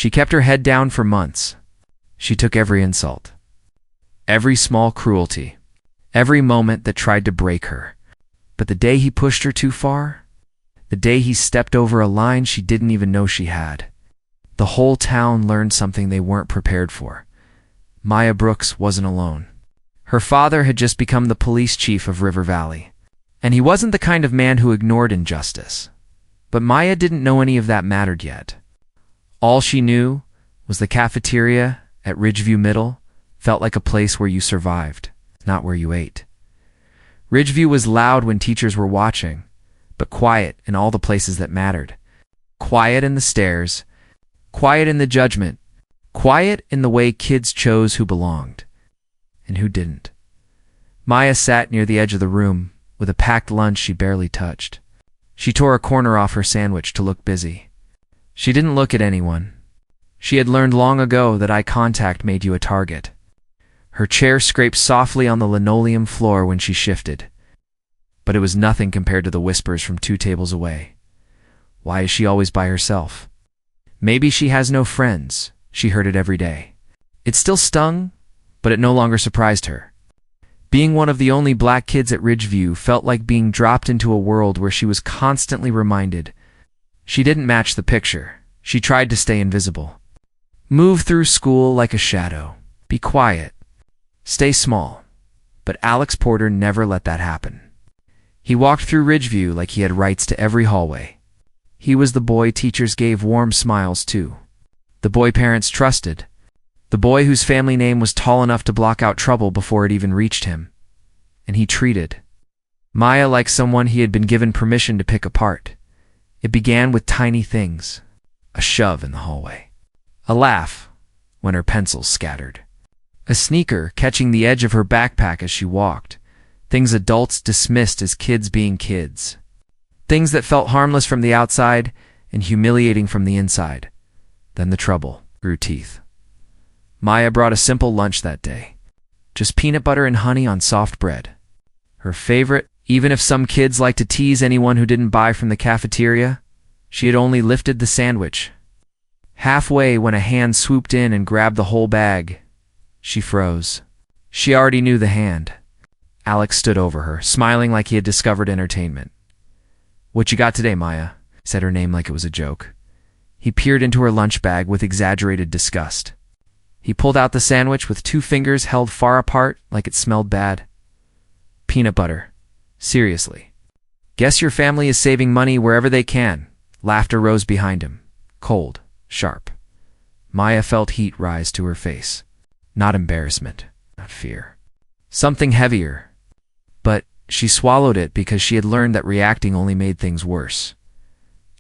She kept her head down for months. She took every insult, every small cruelty, every moment that tried to break her. But the day he pushed her too far, the day he stepped over a line she didn't even know she had, the whole town learned something they weren't prepared for. Maya Brooks wasn't alone. Her father had just become the police chief of River Valley, and he wasn't the kind of man who ignored injustice. But Maya didn't know any of that mattered yet. All she knew was the cafeteria at Ridgeview Middle felt like a place where you survived, not where you ate. Ridgeview was loud when teachers were watching, but quiet in all the places that mattered. Quiet in the stairs, quiet in the judgment, quiet in the way kids chose who belonged and who didn't. Maya sat near the edge of the room with a packed lunch she barely touched. She tore a corner off her sandwich to look busy. She didn't look at anyone. She had learned long ago that eye contact made you a target. Her chair scraped softly on the linoleum floor when she shifted, but it was nothing compared to the whispers from 2 tables away. Why is she always by herself? Maybe she has no friends. She heard it every day. It still stung, but it no longer surprised her. Being one of the only black kids at Ridgeview felt like being dropped into a world where she was constantly reminded she didn't match the picture. She tried to stay invisible. Move through school like a shadow. Be quiet. Stay small. But Alex Porter never let that happen. He walked through Ridgeview like he had rights to every hallway. He was the boy teachers gave warm smiles to. The boy parents trusted. The boy whose family name was tall enough to block out trouble before it even reached him. And he treated Maya like someone he had been given permission to pick apart. It began with tiny things. A shove in the hallway. A laugh when her pencils scattered. A sneaker catching the edge of her backpack as she walked. Things adults dismissed as kids being kids. Things that felt harmless from the outside and humiliating from the inside. Then the trouble grew teeth. Maya brought a simple lunch that day. Just peanut butter and honey on soft bread. Her favorite, even if some kids liked to tease anyone who didn't buy from the cafeteria. She had only lifted the sandwich. Halfway when a hand swooped in and grabbed the whole bag, she froze. She already knew the hand. Alex stood over her, smiling like he had discovered entertainment. "What you got today, Maya?" said her name like it was a joke. He peered into her lunch bag with exaggerated disgust. He pulled out the sandwich with 2 fingers held far apart like it smelled bad. "Peanut butter. Seriously. Guess your family is saving money wherever they can." Laughter rose behind him. Cold, sharp. Maya felt heat rise to her face. Not embarrassment, not fear. Something heavier. But she swallowed it because she had learned that reacting only made things worse.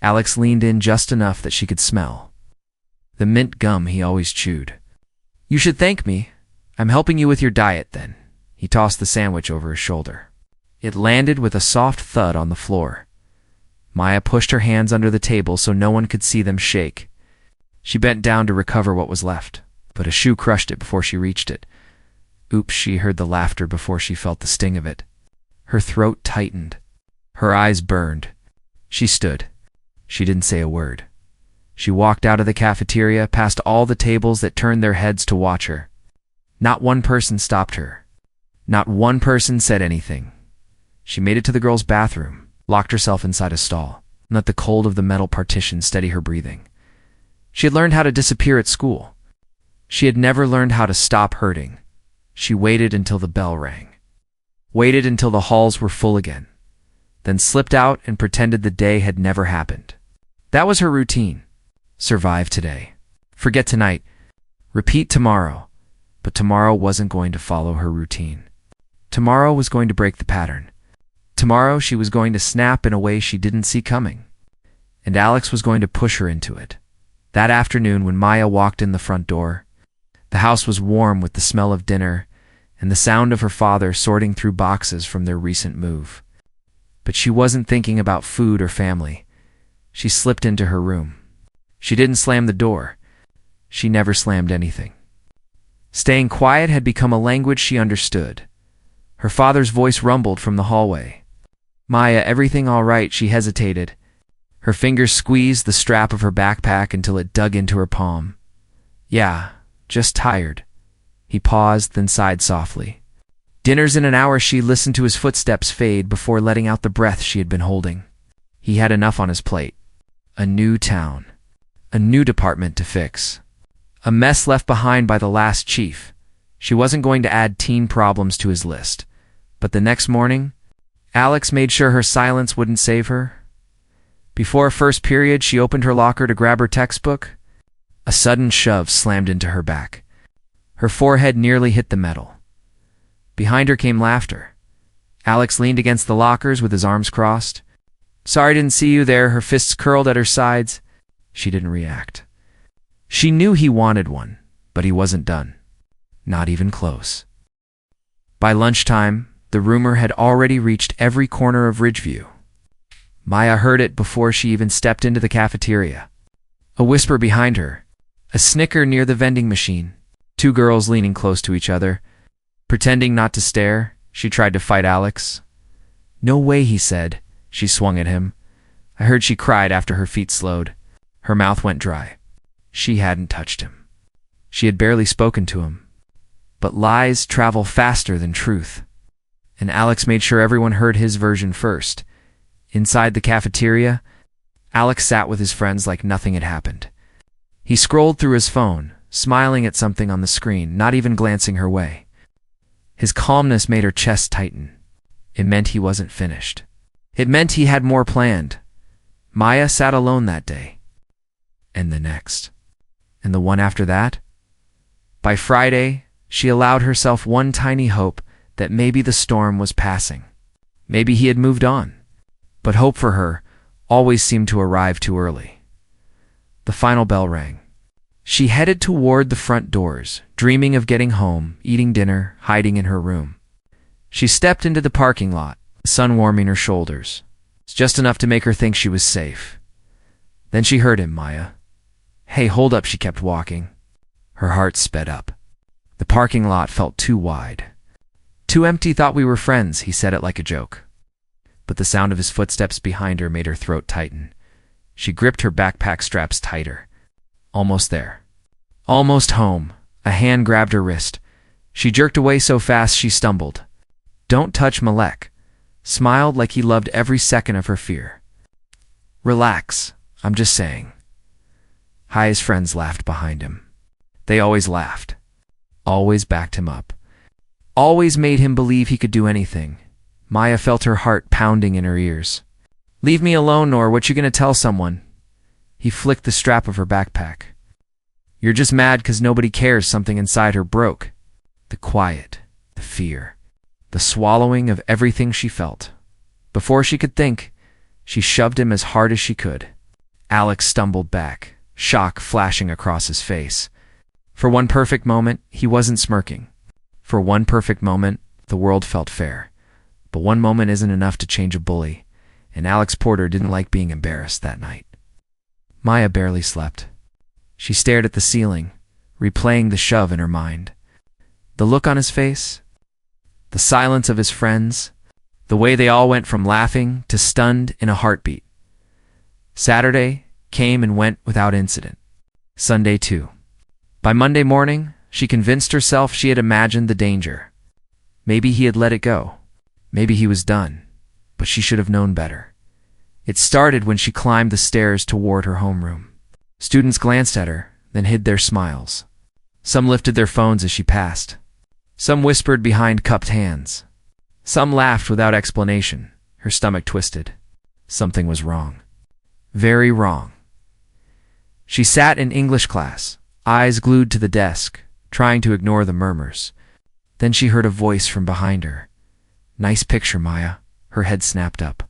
Alex leaned in just enough that she could smell the mint gum he always chewed. "You should thank me. I'm helping you with your diet then." He tossed the sandwich over his shoulder. It landed with a soft thud on the floor. Maya pushed her hands under the table so no one could see them shake. She bent down to recover what was left, but a shoe crushed it before she reached it. Oops, she heard the laughter before she felt the sting of it. Her throat tightened. Her eyes burned. She stood. She didn't say a word. She walked out of the cafeteria, past all the tables that turned their heads to watch her. Not one person stopped her. Not one person said anything. She made it to the girls' bathroom, locked herself inside a stall, and let the cold of the metal partition steady her breathing. She had learned how to disappear at school. She had never learned how to stop hurting. She waited until the bell rang. Waited until the halls were full again. Then slipped out and pretended the day had never happened. That was her routine. Survive today. Forget tonight. Repeat tomorrow. But tomorrow wasn't going to follow her routine. Tomorrow was going to break the pattern. Tomorrow she was going to snap in a way she didn't see coming. And Alex was going to push her into it. That afternoon when Maya walked in the front door, the house was warm with the smell of dinner and the sound of her father sorting through boxes from their recent move. But she wasn't thinking about food or family. She slipped into her room. She didn't slam the door. She never slammed anything. Staying quiet had become a language she understood. Her father's voice rumbled from the hallway. "Maya, everything all right?" She hesitated. Her fingers squeezed the strap of her backpack until it dug into her palm. "Yeah, just tired." He paused, then sighed softly. "Dinner's in an hour." She listened to his footsteps fade before letting out the breath she had been holding. He had enough on his plate. A new town. A new department to fix. A mess left behind by the last chief. She wasn't going to add teen problems to his list. But the next morning, Alex made sure her silence wouldn't save her. Before first period, she opened her locker to grab her textbook. A sudden shove slammed into her back. Her forehead nearly hit the metal. Behind her came laughter. Alex leaned against the lockers with his arms crossed. "Sorry, didn't see you there." Her fists curled at her sides. She didn't react. She knew he wanted one, but he wasn't done. Not even close. By lunchtime, the rumor had already reached every corner of Ridgeview. Maya heard it before she even stepped into the cafeteria. A whisper behind her. A snicker near the vending machine. Two girls leaning close to each other. Pretending not to stare, she tried to fight Alex. "No way," he said. She swung at him. I heard she cried after her feet slowed. Her mouth went dry. She hadn't touched him. She had barely spoken to him. But lies travel faster than truth. And Alex made sure everyone heard his version first. Inside the cafeteria, Alex sat with his friends like nothing had happened. He scrolled through his phone, smiling at something on the screen, not even glancing her way. His calmness made her chest tighten. It meant he wasn't finished. It meant he had more planned. Maya sat alone that day. And the next. And the one after that. By Friday, she allowed herself one tiny hope that maybe the storm was passing. Maybe he had moved on. But hope for her always seemed to arrive too early. The final bell rang. She headed toward the front doors, dreaming of getting home, eating dinner, hiding in her room. She stepped into the parking lot, the sun warming her shoulders. It's just enough to make her think she was safe. Then she heard him, "Maya." "Hey, hold up." She kept walking. Her heart sped up. The parking lot felt too wide. "Too empty. Thought we were friends." He said it like a joke. But the sound of his footsteps behind her made her throat tighten. She gripped her backpack straps tighter. Almost there. Almost home. A hand grabbed her wrist. She jerked away so fast she stumbled. "Don't touch Malek." Smiled like he loved every second of her fear. "Relax. I'm just saying." His friends laughed behind him. They always laughed. Always backed him up. Always made him believe he could do anything. Maya felt her heart pounding in her ears. "Leave me alone, Nor. What you gonna tell someone?" He flicked the strap of her backpack. "You're just mad 'cause nobody cares." Something inside her broke. The quiet, the fear, the swallowing of everything she felt. Before she could think, she shoved him as hard as she could. Alex stumbled back, shock flashing across his face. For one perfect moment, he wasn't smirking. For one perfect moment, the world felt fair. But one moment isn't enough to change a bully, and Alex Porter didn't like being embarrassed that night. Maya barely slept. She stared at the ceiling, replaying the shove in her mind. The look on his face, the silence of his friends, the way they all went from laughing to stunned in a heartbeat. Saturday came and went without incident. Sunday too. By Monday morning, she convinced herself she had imagined the danger. Maybe he had let it go. Maybe he was done. But she should have known better. It started when she climbed the stairs toward her homeroom. Students glanced at her, then hid their smiles. Some lifted their phones as she passed. Some whispered behind cupped hands. Some laughed without explanation. Her stomach twisted. Something was wrong. Very wrong. She sat in English class, eyes glued to the desk, trying to ignore the murmurs. Then she heard a voice from behind her. "Nice picture, Maya." Her head snapped up.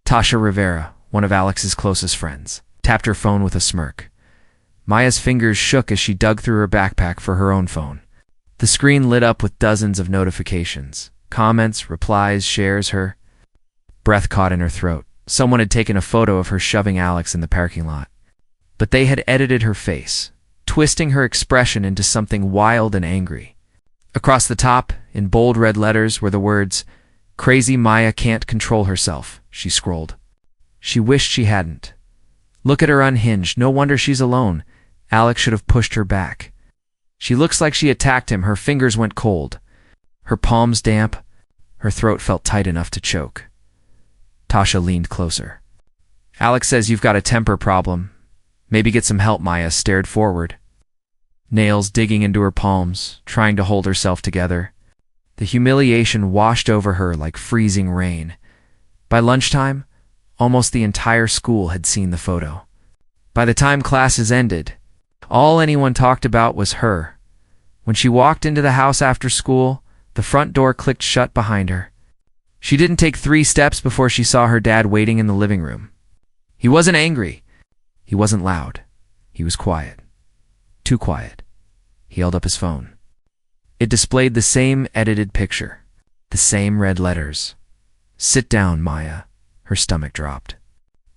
Tasha Rivera, one of Alex's closest friends, tapped her phone with a smirk. Maya's fingers shook as she dug through her backpack for her own phone. The screen lit up with dozens of notifications. Comments, replies, shares. Her breath caught in her throat. Someone had taken a photo of her shoving Alex in the parking lot. But they had edited her face, twisting her expression into something wild and angry. Across the top, in bold red letters, were the words, "Crazy Maya can't control herself," she scrolled. She wished she hadn't. Look at her unhinged. No wonder she's alone. Alex should have pushed her back. She looks like she attacked him. Her fingers went cold. Her palms damp. Her throat felt tight enough to choke. Tasha leaned closer. Alex says you've got a temper problem. Maybe get some help. Maya stared forward, nails digging into her palms, trying to hold herself together. The humiliation washed over her like freezing rain. By lunchtime, almost the entire school had seen the photo. By the time classes ended, all anyone talked about was her. When she walked into the house after school, the front door clicked shut behind her. She didn't take 3 steps before she saw her dad waiting in the living room. He wasn't angry. He wasn't loud. He was quiet. Too quiet. He held up his phone. It displayed the same edited picture, the same red letters. Sit down, Maya. Her stomach dropped.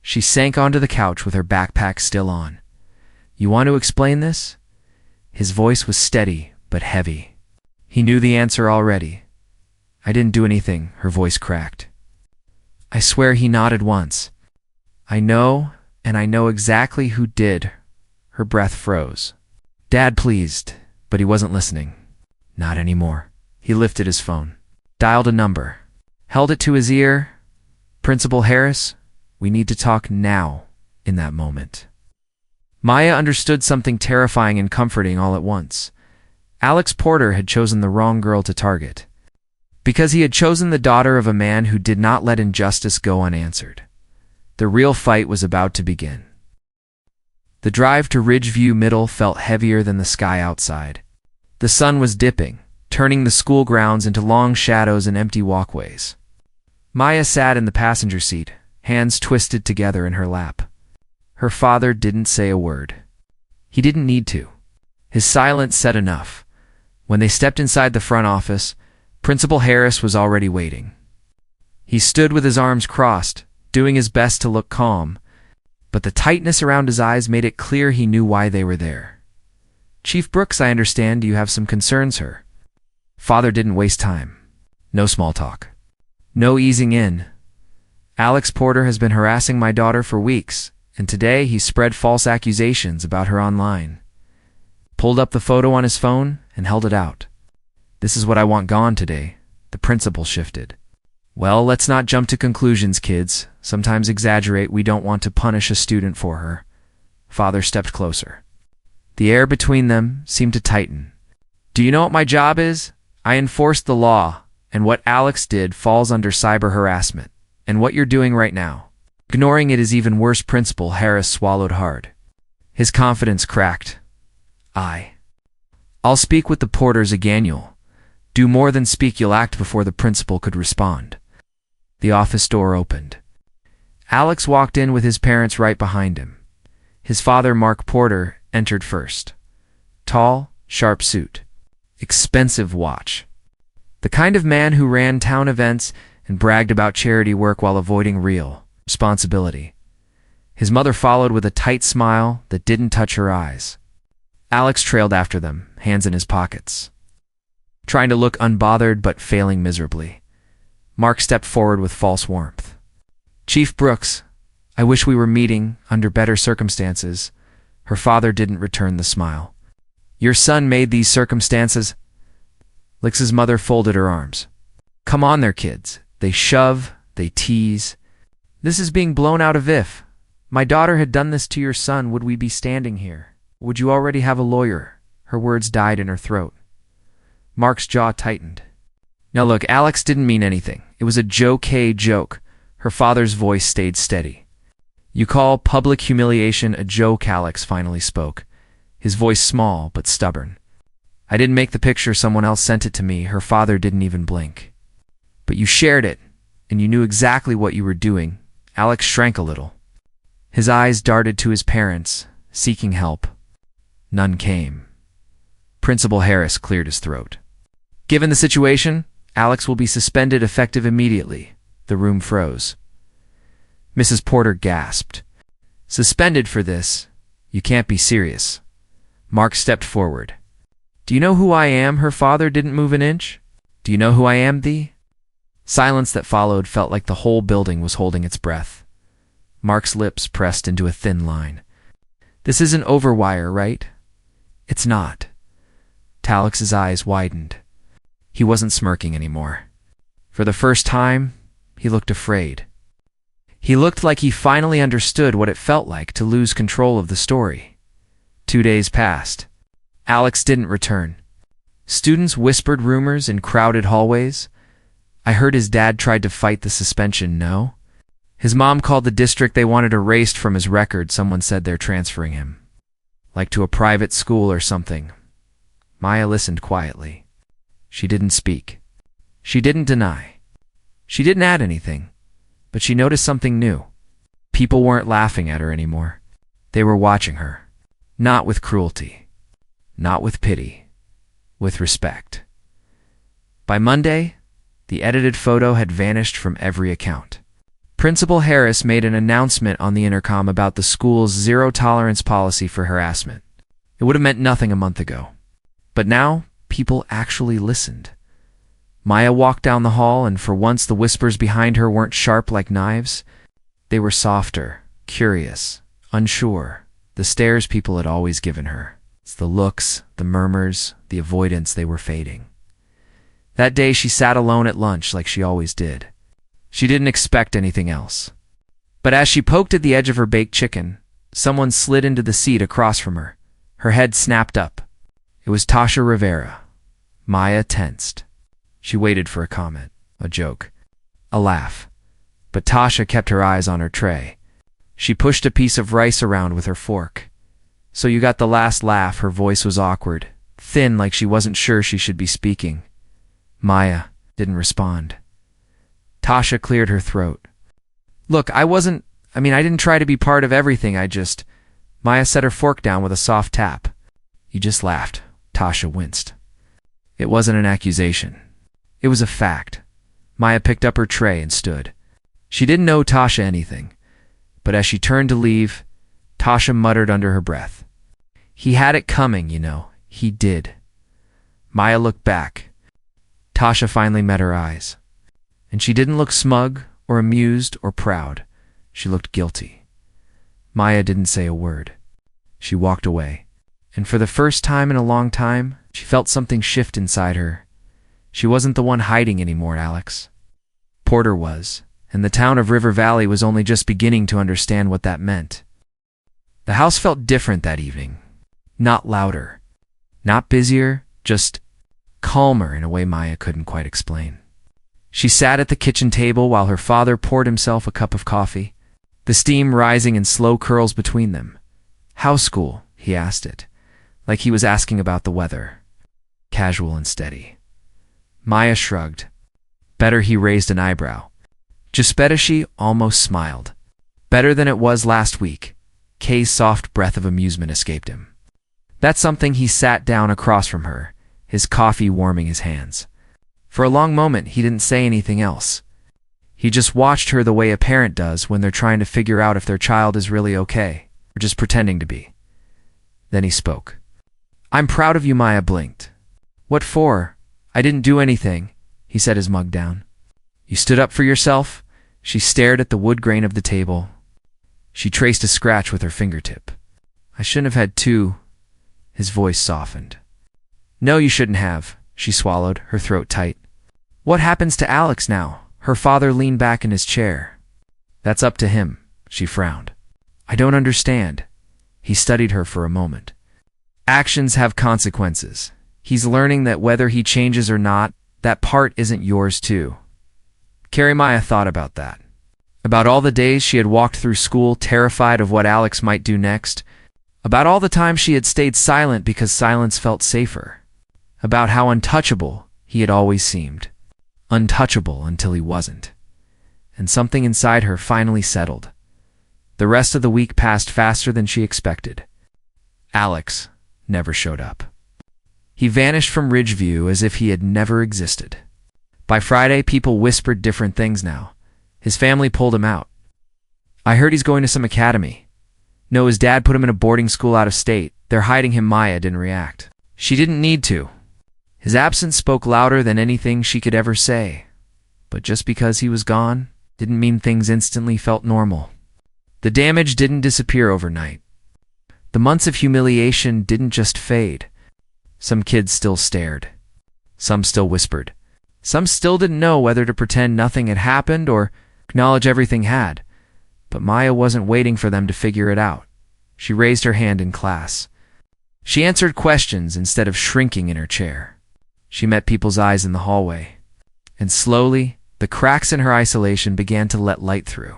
She sank onto the couch with her backpack still on. You want to explain this? His voice was steady but heavy. He knew the answer already. I didn't do anything, her voice cracked. I swear. He nodded once. I know, and I know exactly who did. Her breath froze. Dad pleased, but he wasn't listening. Not anymore. He lifted his phone, dialed a number, held it to his ear. Principal Harris, we need to talk now. In that moment, Maya understood something terrifying and comforting all at once. Alex Porter had chosen the wrong girl to target, because he had chosen the daughter of a man who did not let injustice go unanswered. The real fight was about to begin. The drive to Ridgeview Middle felt heavier than the sky outside. The sun was dipping, turning the school grounds into long shadows and empty walkways. Maya sat in the passenger seat, hands twisted together in her lap. Her father didn't say a word. He didn't need to. His silence said enough. When they stepped inside the front office, Principal Harris was already waiting. He stood with his arms crossed, doing his best to look calm, but the tightness around his eyes made it clear he knew why they were there. Chief Brooks, I understand you have some concerns, sir. Father didn't waste time. No small talk. No easing in. Alex Porter has been harassing my daughter for weeks, and today he spread false accusations about her online. Pulled up the photo on his phone and held it out. This is what I want gone today. The principal shifted. Well, let's not jump to conclusions, kids. Sometimes exaggerate. We don't want to punish a student for her. Father stepped closer. The air between them seemed to tighten. Do you know what my job is? I enforce the law, and what Alex did falls under cyber harassment. And what you're doing right now. Ignoring it is even worse. Principal Harris swallowed hard. His confidence cracked. I'll speak with the Porters again. You'll do more than speak. You'll act. Before the principal could respond, the office door opened. Alex walked in with his parents right behind him. His father, Mark Porter, entered first. Tall, sharp suit. Expensive watch. The kind of man who ran town events and bragged about charity work while avoiding real responsibility. His mother followed with a tight smile that didn't touch her eyes. Alex trailed after them, hands in his pockets, trying to look unbothered but failing miserably. Mark stepped forward with false warmth. Chief Brooks, I wish we were meeting under better circumstances. Her father didn't return the smile. Your son made these circumstances? Lix's mother folded her arms. Come on there, kids. They shove, they tease. This is being blown out of. If my daughter had done this to your son, would we be standing here? Would you already have a lawyer? Her words died in her throat. Mark's jaw tightened. Now look, Alex didn't mean anything. It was a joke. Her father's voice stayed steady. You call public humiliation a joke? Alex finally spoke, his voice small but stubborn. I didn't make the picture. Someone else sent it to me. Her father didn't even blink. But you shared it, and you knew exactly what you were doing. Alex shrank a little. His eyes darted to his parents, seeking help. None came. Principal Harris cleared his throat. Given the situation, Alex will be suspended effective immediately. The room froze. Mrs. Porter gasped. Suspended for this? You can't be serious. Mark stepped forward. Do you know who I am? Her father didn't move an inch. Do you know who I am? The silence that followed felt like the whole building was holding its breath. Mark's lips pressed into a thin line. "This isn't Overwire, right?" "It's not." Talix's eyes widened. He wasn't smirking anymore. For the first time, he looked afraid. He looked like he finally understood what it felt like to lose control of the story. 2 days passed. Alex didn't return. Students whispered rumors in crowded hallways. I heard his dad tried to fight the suspension, no? His mom called the district they wanted erased from his record. Someone said they're transferring him. Like to a private school or something. Maya listened quietly. She didn't speak. She didn't deny. She didn't add anything. But she noticed something new. People weren't laughing at her anymore. They were watching her. Not with cruelty. Not with pity. With respect. By Monday, the edited photo had vanished from every account. Principal Harris made an announcement on the intercom about the school's zero-tolerance policy for harassment. It would have meant nothing a month ago. But now, people actually listened. Maya walked down the hall, and for once the whispers behind her weren't sharp like knives. They were softer, curious, unsure, the stares people had always given her. It's the looks, the murmurs, the avoidance, they were fading. That day she sat alone at lunch like she always did. She didn't expect anything else. But as she poked at the edge of her baked chicken, someone slid into the seat across from her. Her head snapped up. It was Tasha Rivera. Maya tensed. She waited for a comment, a joke, a laugh. But Tasha kept her eyes on her tray. She pushed a piece of rice around with her fork. "So you got the last laugh." Her voice was awkward, thin, like she wasn't sure she should be speaking. Maya didn't respond. Tasha cleared her throat. "Look, I didn't try to be part of everything, Maya set her fork down with a soft tap. "You just laughed." Tasha winced. It wasn't an accusation. It was a fact. Maya picked up her tray and stood. She didn't owe Tasha anything, but as she turned to leave, Tasha muttered under her breath, "He had it coming, you know. He did." Maya looked back. Tasha finally met her eyes. And she didn't look smug or amused or proud. She looked guilty. Maya didn't say a word. She walked away. And for the first time in a long time, she felt something shift inside her. She wasn't the one hiding anymore, Alex. Porter was, and the town of River Valley was only just beginning to understand what that meant. The house felt different that evening. Not louder. Not busier, just calmer in a way Maya couldn't quite explain. She sat at the kitchen table while her father poured himself a cup of coffee, the steam rising in slow curls between them. "How's school?" he asked it, like he was asking about the weather. Casual and steady. Maya shrugged. "Better." He raised an eyebrow. "Just better." She almost smiled. "Better than it was last week." Kay's soft breath of amusement escaped him. "That's something." He sat down across from her, his coffee warming his hands. For a long moment, he didn't say anything else. He just watched her the way a parent does when they're trying to figure out if their child is really okay, or just pretending to be. Then he spoke. "I'm proud of you." Maya blinked. "What for?" "I didn't do anything," he set his mug down. "You stood up for yourself?" She stared at the wood grain of the table. She traced a scratch with her fingertip. "I shouldn't have had two." His voice softened. "No, you shouldn't have." She swallowed, her throat tight. "What happens to Alex now?" Her father leaned back in his chair. "That's up to him." She frowned. "I don't understand." He studied her for a moment. "Actions have consequences. He's learning that whether he changes or not, that part isn't yours too." Carrie Maya thought about that. About all the days she had walked through school terrified of what Alex might do next. About all the time she had stayed silent because silence felt safer. About how untouchable he had always seemed. Untouchable until he wasn't. And something inside her finally settled. The rest of the week passed faster than she expected. Alex never showed up. He vanished from Ridgeview as if he had never existed. By Friday, people whispered different things now. His family pulled him out. "I heard he's going to some academy." "No, his dad put him in a boarding school out of state. They're hiding him." Maya didn't react. She didn't need to. His absence spoke louder than anything she could ever say. But just because he was gone didn't mean things instantly felt normal. The damage didn't disappear overnight. The months of humiliation didn't just fade. Some kids still stared. Some still whispered. Some still didn't know whether to pretend nothing had happened or acknowledge everything had. But Maya wasn't waiting for them to figure it out. She raised her hand in class. She answered questions instead of shrinking in her chair. She met people's eyes in the hallway. And slowly, the cracks in her isolation began to let light through.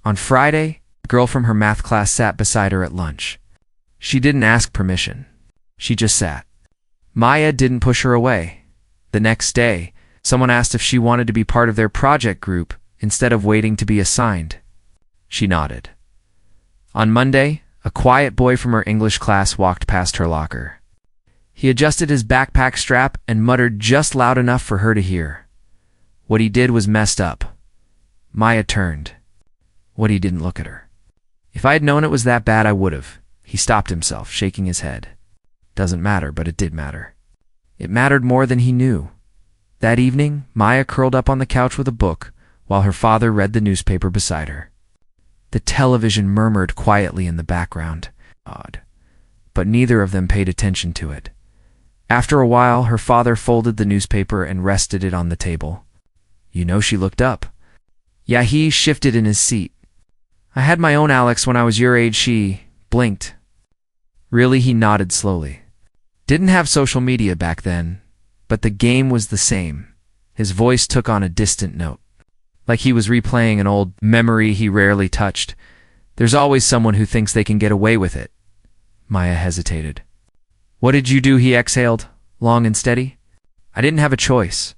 On Friday, a girl from her math class sat beside her at lunch. She didn't ask permission. She just sat. Maya didn't push her away. The next day, someone asked if she wanted to be part of their project group instead of waiting to be assigned. She nodded. On Monday, a quiet boy from her English class walked past her locker. He adjusted his backpack strap and muttered just loud enough for her to hear. What he did was messed up. Maya turned. What he didn't look at her. If I had known it was that bad, I would have. He stopped himself, shaking his head. Doesn't matter, but it did matter. It mattered more than he knew. That evening, Maya curled up on the couch with a book while her father read the newspaper beside her. The television murmured quietly in the background. Odd. But neither of them paid attention to it. After a while, her father folded the newspaper and rested it on the table. You know, she looked up. Yahi shifted in his seat. I had my own Alex when I was your age. She blinked. Really? He nodded slowly. Didn't have social media back then, but the game was the same. His voice took on a distant note, like he was replaying an old memory he rarely touched. There's always someone who thinks they can get away with it. Maya hesitated. What did you do? He exhaled, long and steady. I didn't have a choice.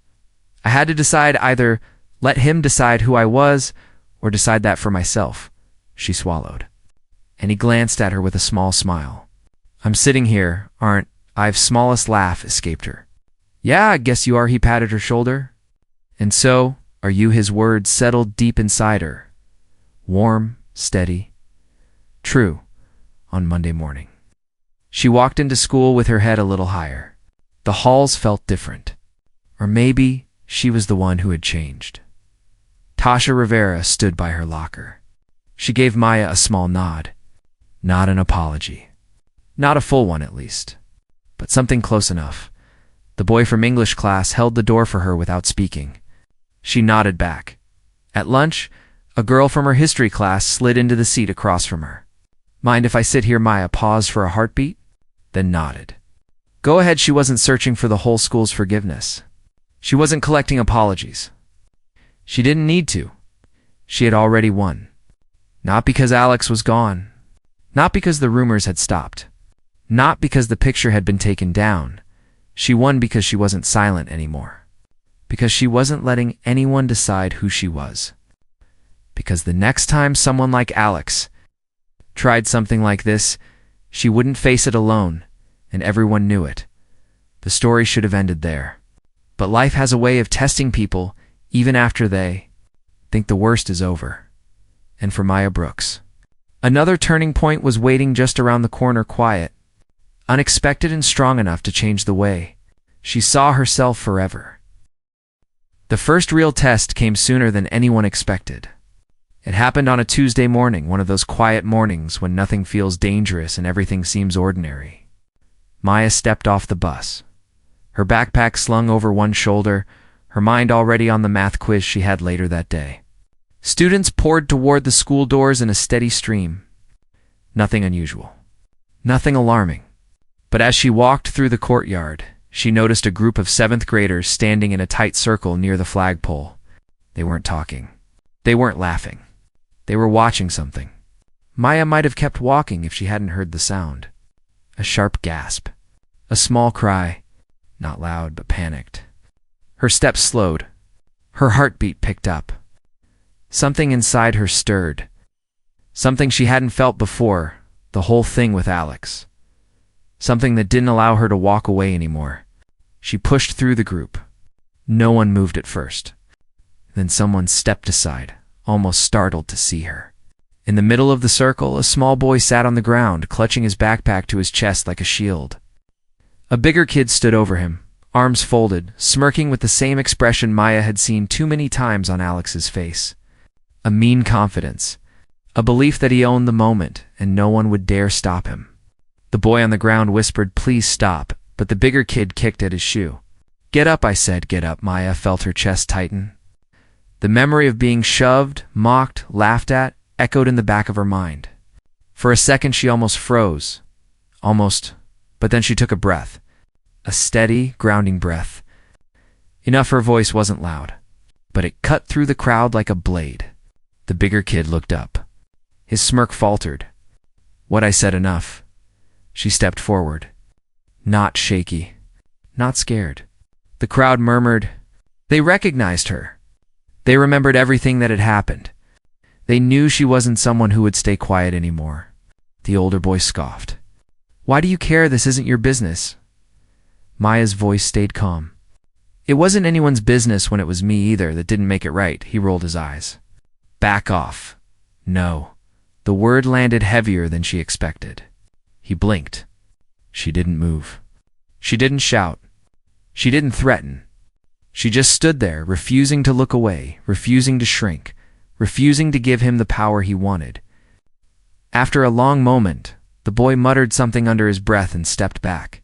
I had to decide, either let him decide who I was or decide that for myself. She swallowed. And he glanced at her with a small smile. I'm sitting here, aren't I've smallest laugh escaped her. Yeah, I guess you are. He patted her shoulder. And so, are you? His words settled deep inside her. Warm, steady. True, on Monday morning. She walked into school with her head a little higher. The halls felt different. Or maybe she was the one who had changed. Tasha Rivera stood by her locker. She gave Maya a small nod. Not an apology. Not a full one, at least. But something close enough. The boy from English class held the door for her without speaking. She nodded back. At lunch, a girl from her history class slid into the seat across from her. Mind if I sit here? Maya paused for a heartbeat, then nodded. Go ahead. She wasn't searching for the whole school's forgiveness. She wasn't collecting apologies. She didn't need to. She had already won. Not because Alex was gone. Not because the rumors had stopped. Not because the picture had been taken down. She won because she wasn't silent anymore. Because she wasn't letting anyone decide who she was. Because the next time someone like Alex tried something like this, she wouldn't face it alone, and everyone knew it. The story should have ended there. But life has a way of testing people even after they think the worst is over. And for Maya Brooks, another turning point was waiting just around the corner, quiet, unexpected and strong enough to change the way she saw herself forever. The first real test came sooner than anyone expected. It happened on a Tuesday morning, one of those quiet mornings when nothing feels dangerous and everything seems ordinary. Maya stepped off the bus, her backpack slung over one shoulder, her mind already on the math quiz she had later that day. Students poured toward the school doors in a steady stream. Nothing unusual. Nothing alarming. But as she walked through the courtyard, she noticed a group of 7th graders standing in a tight circle near the flagpole. They weren't talking. They weren't laughing. They were watching something. Maya might have kept walking if she hadn't heard the sound. A sharp gasp. A small cry. Not loud, but panicked. Her steps slowed. Her heartbeat picked up. Something inside her stirred. Something she hadn't felt before, the whole thing with Alex. Something that didn't allow her to walk away anymore. She pushed through the group. No one moved at first. Then someone stepped aside, almost startled to see her. In the middle of the circle, a small boy sat on the ground, clutching his backpack to his chest like a shield. A bigger kid stood over him, arms folded, smirking with the same expression Maya had seen too many times on Alex's face. A mean confidence. a belief that he owned the moment and no one would dare stop him. The boy on the ground whispered, "Please stop," but the bigger kid kicked at his shoe. "Get up," I said. "Get up." Maya felt her chest tighten. The memory of being shoved, mocked, laughed at, echoed in the back of her mind. For a second she almost froze. But then she took a breath. A steady, grounding breath. Enough her voice wasn't loud, but it cut through the crowd like a blade. The bigger kid looked up. His smirk faltered. "What?" I said. "Enough." She stepped forward. Not shaky. Not scared. The crowd murmured. They recognized her. They remembered everything that had happened. They knew she wasn't someone who would stay quiet anymore. The older boy scoffed. "Why do you care? This isn't your business." Maya's voice stayed calm. "It wasn't anyone's business when it was me either that didn't make it right." He rolled his eyes. "Back off." "No." The word landed heavier than she expected. He blinked. She didn't move. She didn't shout. She didn't threaten. She just stood there, refusing to look away, refusing to shrink, refusing to give him the power he wanted. After a long moment, the boy muttered something under his breath and stepped back.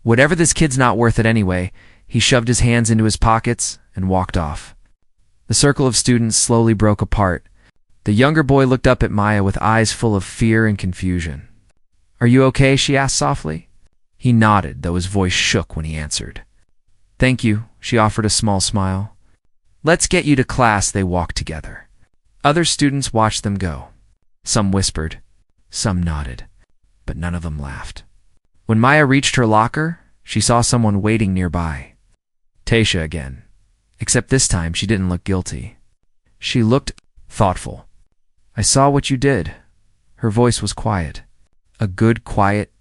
"Whatever, this kid's not worth it anyway." He shoved his hands into his pockets and walked off. The circle of students slowly broke apart. The younger boy looked up at Maya with eyes full of fear and confusion. "Are you okay?" she asked softly. He nodded, though his voice shook when he answered. "Thank you," she offered a small smile. "Let's get you to class." They walked together. Other students watched them go. Some whispered, some nodded, but none of them laughed. When Maya reached her locker, she saw someone waiting nearby. Tasha again. Except this time she didn't look guilty. She looked thoughtful. "I saw what you did." Her voice was quiet. A good quiet.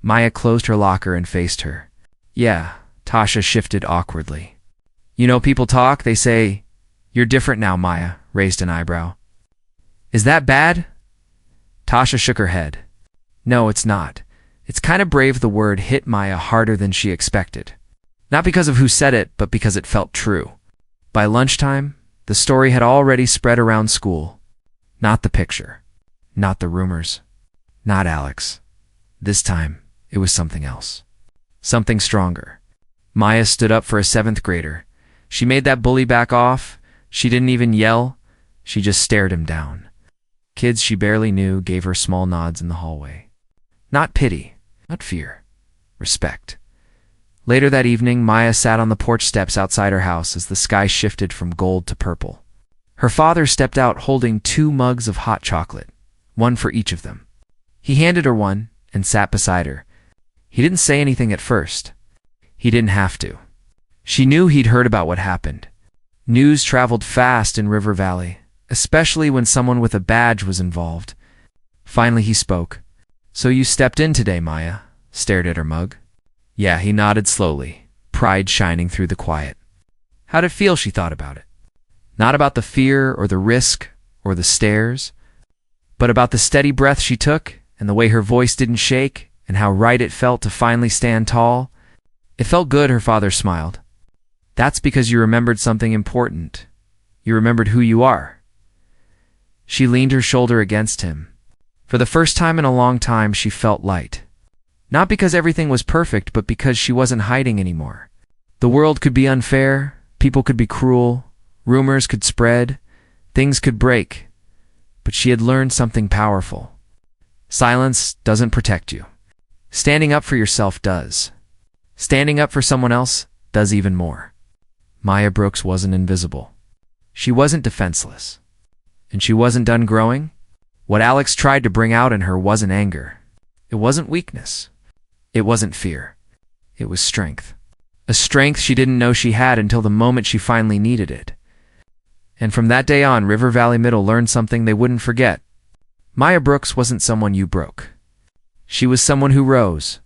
Maya closed her locker and faced her. "Yeah." Tasha shifted awkwardly. "You know, people talk, they say, 'You're different now.'" Maya raised an eyebrow. "Is that bad?" Tasha shook her head. "No, it's not. It's kind of brave." The word hit Maya harder than she expected. Not because of who said it, but because it felt true. By lunchtime, the story had already spread around school. Not the picture. Not the rumors. Not Alex. This time, it was something else. Something stronger. Maya stood up for a 7th grader. She made that bully back off. She didn't even yell. She just stared him down. Kids she barely knew gave her small nods in the hallway. Not pity. Not fear. Respect. Later that evening, Maya sat on the porch steps outside her house as the sky shifted from gold to purple. Her father stepped out holding 2 mugs of hot chocolate, one for each of them. He handed her one and sat beside her. He didn't say anything at first. He didn't have to. She knew he'd heard about what happened. News traveled fast in River Valley, especially when someone with a badge was involved. Finally he spoke. "So you stepped in today?" Maya stared at her mug. "Yeah." He nodded slowly, pride shining through the quiet. How'd it feel? She thought about it. Not about the fear or the risk or the stares, but about the steady breath she took and the way her voice didn't shake and how right it felt to finally stand tall. It felt good, her father smiled. "That's because you remembered something important. You remembered who you are." She leaned her shoulder against him. For the first time in a long time, she felt light. Not because everything was perfect, but because she wasn't hiding anymore. The world could be unfair, people could be cruel, rumors could spread, things could break. But she had learned something powerful. Silence doesn't protect you. Standing up for yourself does. Standing up for someone else does even more. Maya Brooks wasn't invisible. She wasn't defenseless. And she wasn't done growing. What Alex tried to bring out in her wasn't anger. It wasn't weakness. It wasn't fear. It was strength. A strength she didn't know she had until the moment she finally needed it. And from that day on, River Valley Middle learned something they wouldn't forget. Maya Brooks wasn't someone you broke. She was someone who rose.